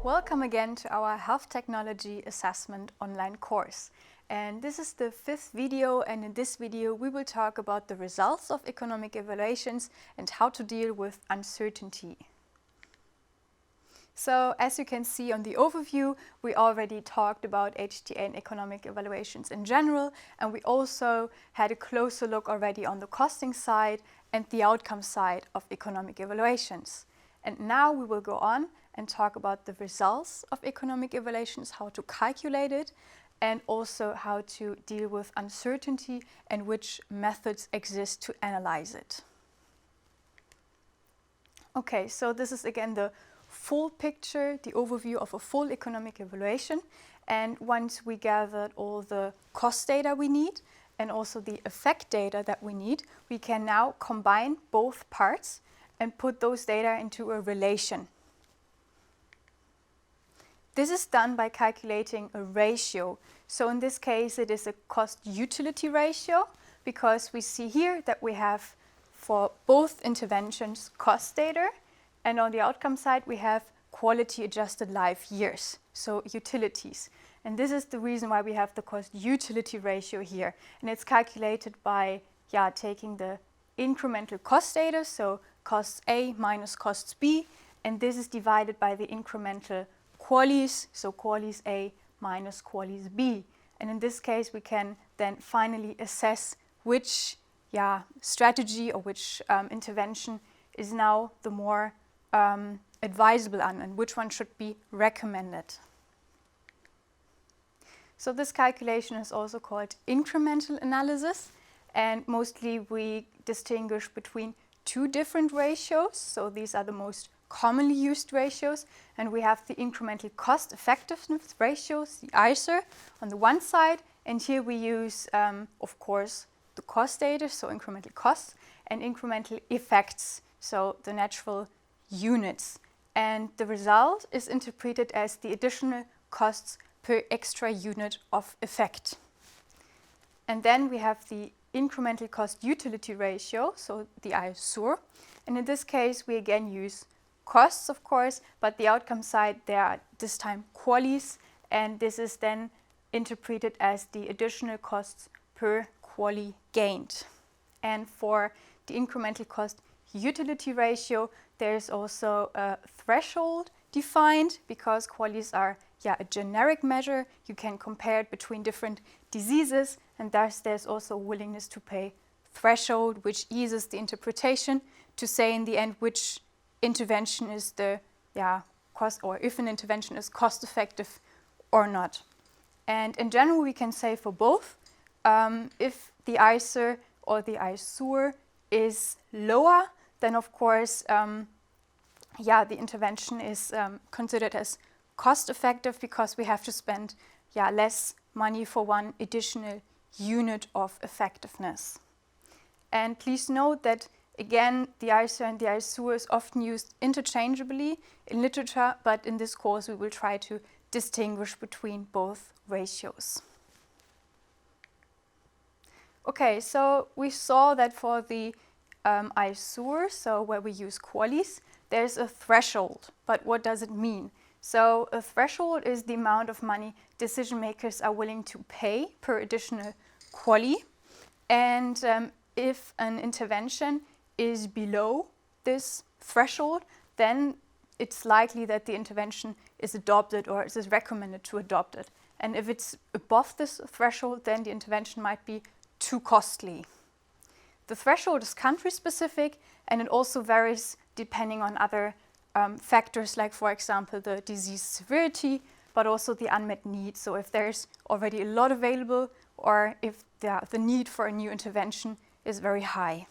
Welcome again to our Health Technology Assessment online course. And this is the 5th video, and in this video we will talk about the results of economic evaluations and how to deal with uncertainty. So as you can see on the overview, we already talked about HTA and economic evaluations in general, and we also had a closer look already on the costing side and the outcome side of economic evaluations. And now we will go on and talk about the results of economic evaluations, how to calculate it, and also how to deal with uncertainty and which methods exist to analyze it. Okay, so this is again the full picture, the overview of a full economic evaluation. And once we gathered all the cost data we need and also the effect data that we need, we can now combine both parts and put those data into a relation. This is done by calculating a ratio. So in this case, it is a cost-utility ratio, because we see here that we have for both interventions cost data, and on the outcome side we have quality-adjusted life years, so utilities. And this is the reason why we have the cost-utility ratio here. And it's calculated by taking the incremental cost data, so costs A minus costs B, and this is divided by the incremental QALYs, so QALYs A minus QALYs B. And in this case, we can then finally assess which strategy or which intervention is now the more advisable and which one should be recommended. So this calculation is also called incremental analysis, and mostly we distinguish between two different ratios. So these are the most commonly used ratios, and we have the incremental cost effectiveness ratios, the ICER, on the one side, and here we use, of course, the cost data, so incremental costs, and incremental effects, so the natural units. And the result is interpreted as the additional costs per extra unit of effect. And then we have the incremental cost-utility ratio, so the ISUR, and in this case we again use costs, of course, but the outcome side, there are this time QALYs, and this is then interpreted as the additional costs per QALY gained. And for the incremental cost utility ratio, there is also a threshold defined, because QALYs are a generic measure. You can compare it between different diseases, and thus there's also a willingness to pay threshold, which eases the interpretation to say in the end which intervention is the cost, or if an intervention is cost effective or not. And in general we can say for both, if the ICER or the ISUR is lower, then of course the intervention is considered as cost effective, because we have to spend less money for one additional unit of effectiveness. And please note that again, the ICER and the ISUR is often used interchangeably in literature, but in this course we will try to distinguish between both ratios. Okay, so we saw that for the ISUR, so where we use QALYs, there's a threshold. But what does it mean? So a threshold is the amount of money decision makers are willing to pay per additional QALY. And if an intervention is below this threshold, then it's likely that the intervention is adopted or it is recommended to adopt it. And if it's above this threshold, then the intervention might be too costly. The threshold is country specific, and it also varies depending on other factors, like for example the disease severity, but also the unmet need. So if there's already a lot available, or if the need for a new intervention is very high.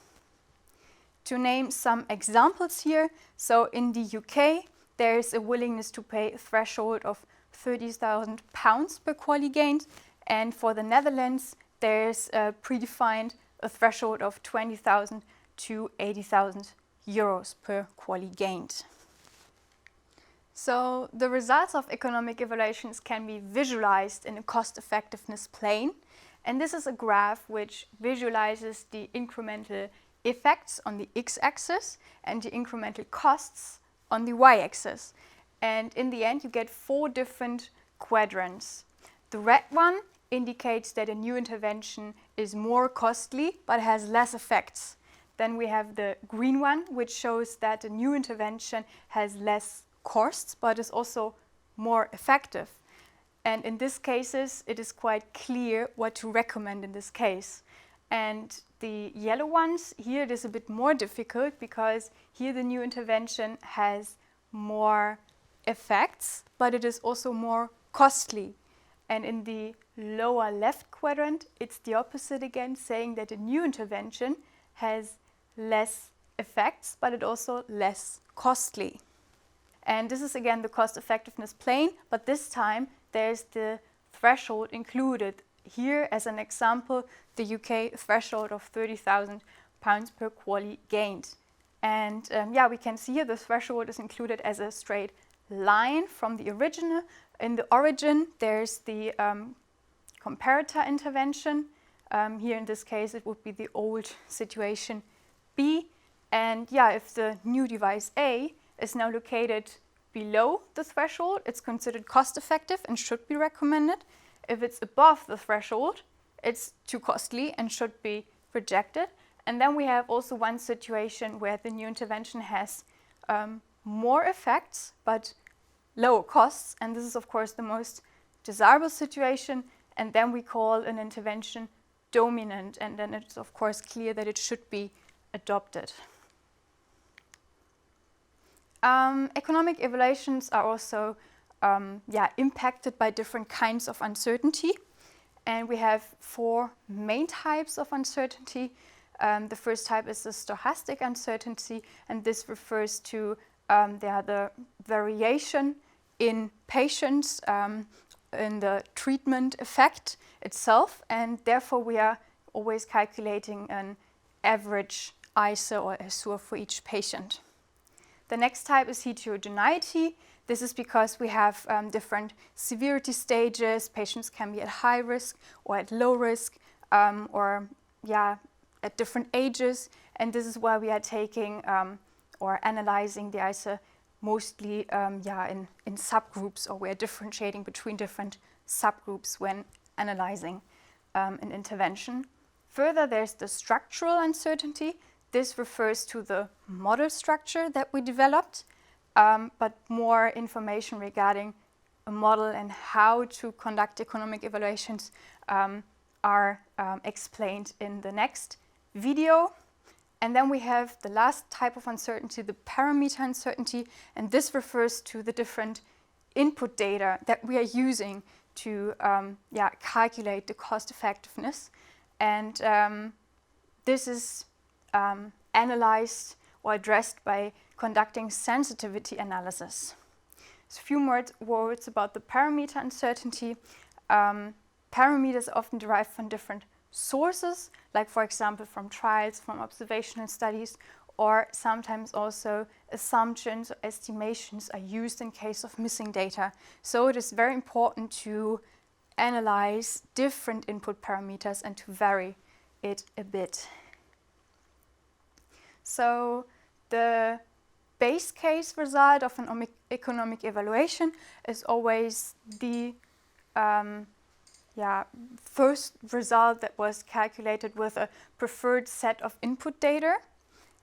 To name some examples here, so in the UK there is a willingness to pay a threshold of £30,000 per QALY gained, and for the Netherlands there's predefined a threshold of 20,000 to 80,000 euros per QALY gained. So the results of economic evaluations can be visualized in a cost effectiveness plane, and this is a graph which visualizes the incremental effects on the x-axis and the incremental costs on the y-axis. and in the end you get 4 different quadrants. The red one indicates that a new intervention is more costly but has less effects. Then we have the green one, which shows that a new intervention has less costs but is also more effective. And in these cases, it is quite clear what to recommend in this case. And the yellow ones, here it is a bit more difficult because here the new intervention has more effects, but it is also more costly. And in the lower left quadrant, it's the opposite again, saying that a new intervention has less effects, but it also less costly. And this is again the cost effectiveness plane, but this time there's the threshold included. Here, as an example, the UK threshold of £30,000 per QALY gained. And yeah, we can see here the threshold is included as a straight line from the original. In the origin, there's the comparator intervention. Here in this case, it would be the old situation B. And yeah, if the new device A is now located below the threshold, it's considered cost effective and should be recommended. If it's above the threshold, it's too costly and should be rejected. And then we have also one situation where the new intervention has more effects but lower costs, and this is of course the most desirable situation, and then we call an intervention dominant, and then it's of course clear that it should be adopted. Economic evaluations are also impacted by different kinds of uncertainty, and we have 4 main types of uncertainty. The first type is the stochastic uncertainty, and this refers to the variation in patients in the treatment effect itself, and therefore we are always calculating an average ICER or ESUR for each patient. The next type is heterogeneity. This is because we have different severity stages. Patients can be at high risk or at low risk, or at different ages, and this is why we are taking or analyzing the ICER mostly in subgroups, or we are differentiating between different subgroups when analyzing an intervention. Further, there's the structural uncertainty. This refers to the model structure that we developed, but more information regarding a model and how to conduct economic evaluations are explained in the next video. And then we have the last type of uncertainty, the parameter uncertainty, and this refers to the different input data that we are using to calculate the cost effectiveness. And this is analyzed or addressed by conducting sensitivity analysis. So a few more words about the parameter uncertainty. Parameters are often derived from different sources, like for example from trials, from observational studies, or sometimes also assumptions or estimations are used in case of missing data. So it is very important to analyze different input parameters and to vary it a bit. So the base case result of an economic evaluation is always the first result that was calculated with a preferred set of input data.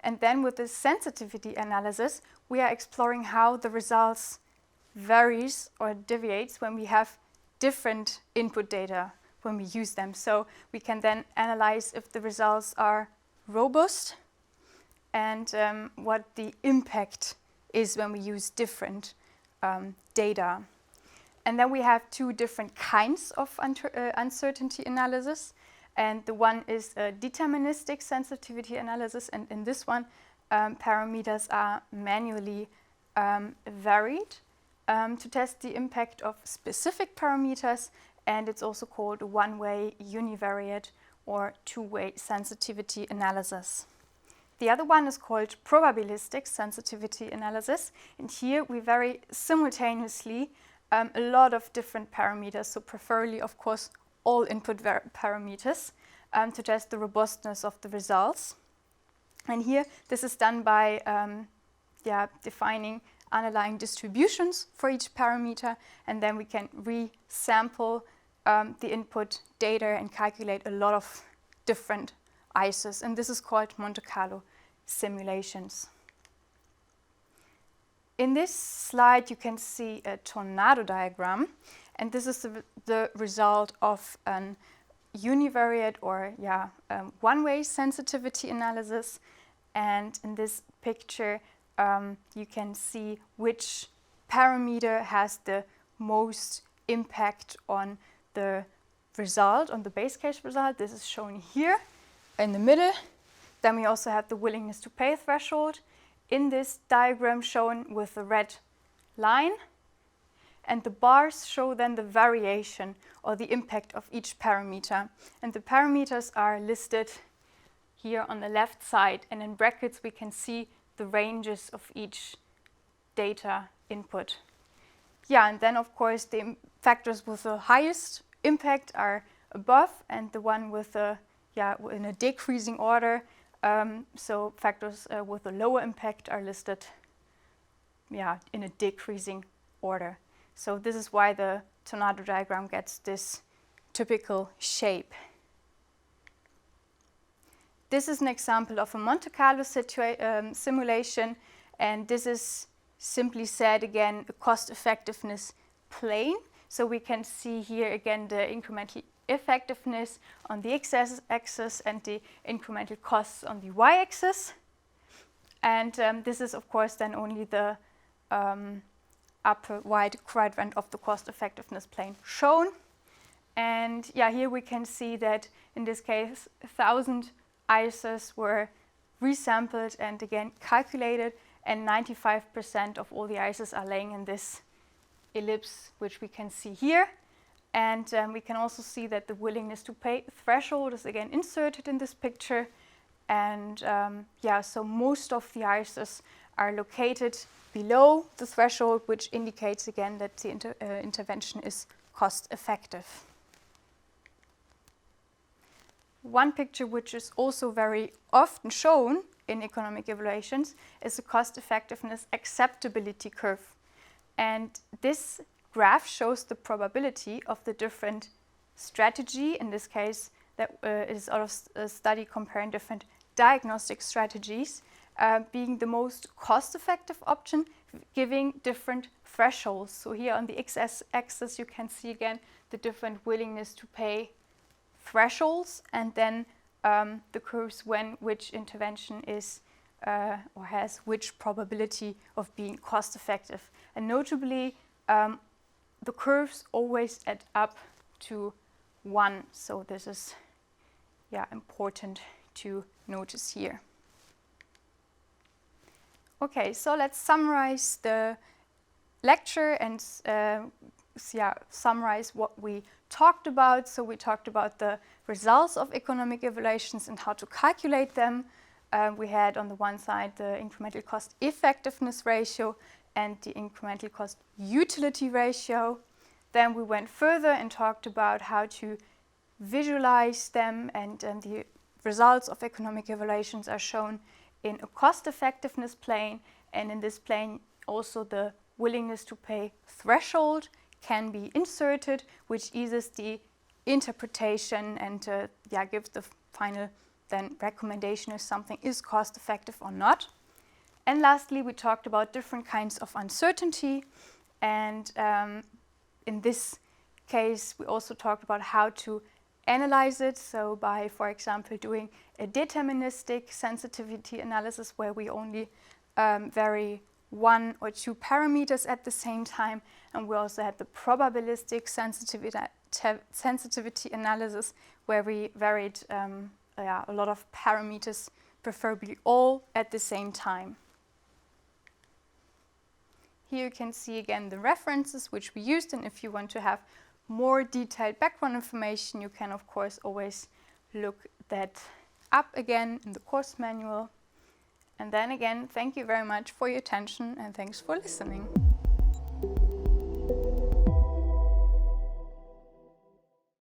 And then with the sensitivity analysis, we are exploring how the results varies or deviates when we have different input data when we use them. So we can then analyze if the results are robust and what the impact is when we use different data. And then we have 2 different kinds of uncertainty analysis. And the one is a deterministic sensitivity analysis. And in this one, parameters are manually varied to test the impact of specific parameters. And it's also called a one-way univariate or two-way sensitivity analysis. The other one is called probabilistic sensitivity analysis. And here we vary simultaneously a lot of different parameters, so preferably, of course, all input parameters to test the robustness of the results. And here, this is done by defining underlying distributions for each parameter, and then we can resample the input data and calculate a lot of different ICEs, and this is called Monte Carlo simulations. In this slide you can see a tornado diagram, and this is the result of an univariate or one-way sensitivity analysis. And in this picture you can see which parameter has the most impact on the result, on the base case result. This is shown here in the middle. Then we also have the willingness to pay threshold in this diagram shown with the red line. And the bars show then the variation or the impact of each parameter. And the parameters are listed here on the left side, and in brackets we can see the ranges of each data input. And then of course the factors with the highest impact are above, and the one with the in a decreasing order. So factors with a lower impact are listed in a decreasing order. So this is why the tornado diagram gets this typical shape. This is an example of a Monte Carlo simulation, and this is simply said again a cost effectiveness plane. So we can see here again the incremental effectiveness on the x-axis and the incremental costs on the y-axis. And this is of course then only the upper wide quadrant of the cost effectiveness plane shown. And here we can see that in this case 1,000 ICEs were resampled and again calculated, and 95% of all the ICEs are laying in this ellipse, which we can see here. And we can also see that the willingness to pay threshold is again inserted in this picture. And so most of the ICEs are located below the threshold, which indicates again that the intervention is cost effective. One picture which is also very often shown in economic evaluations is the cost effectiveness acceptability curve. And this graph shows the probability of the different strategy, in this case that is out of a study comparing different diagnostic strategies, being the most cost-effective option, giving different thresholds. So here on the x-axis you can see again the different willingness to pay thresholds, and then the curves when which intervention is or has which probability of being cost-effective. And notably, the curves always add up to 1. So this is important to notice here. Okay, so let's summarize the lecture and summarize what we talked about. So we talked about the results of economic evaluations and how to calculate them. We had on the one side the incremental cost effectiveness ratio and the incremental cost utility ratio. Then we went further and talked about how to visualize them, and the results of economic evaluations are shown in a cost effectiveness plane, and in this plane also the willingness to pay threshold can be inserted, which eases the interpretation and gives the final then recommendation if something is cost effective or not. And lastly, we talked about different kinds of uncertainty, and in this case we also talked about how to analyze it. So by, for example, doing a deterministic sensitivity analysis where we only vary 1 or 2 parameters at the same time, and we also had the probabilistic sensitivity analysis where we varied a lot of parameters, preferably all at the same time. Here you can see again the references which we used, and if you want to have more detailed background information, you can of course always look that up again in the course manual. And then again, thank you very much for your attention and thanks for listening.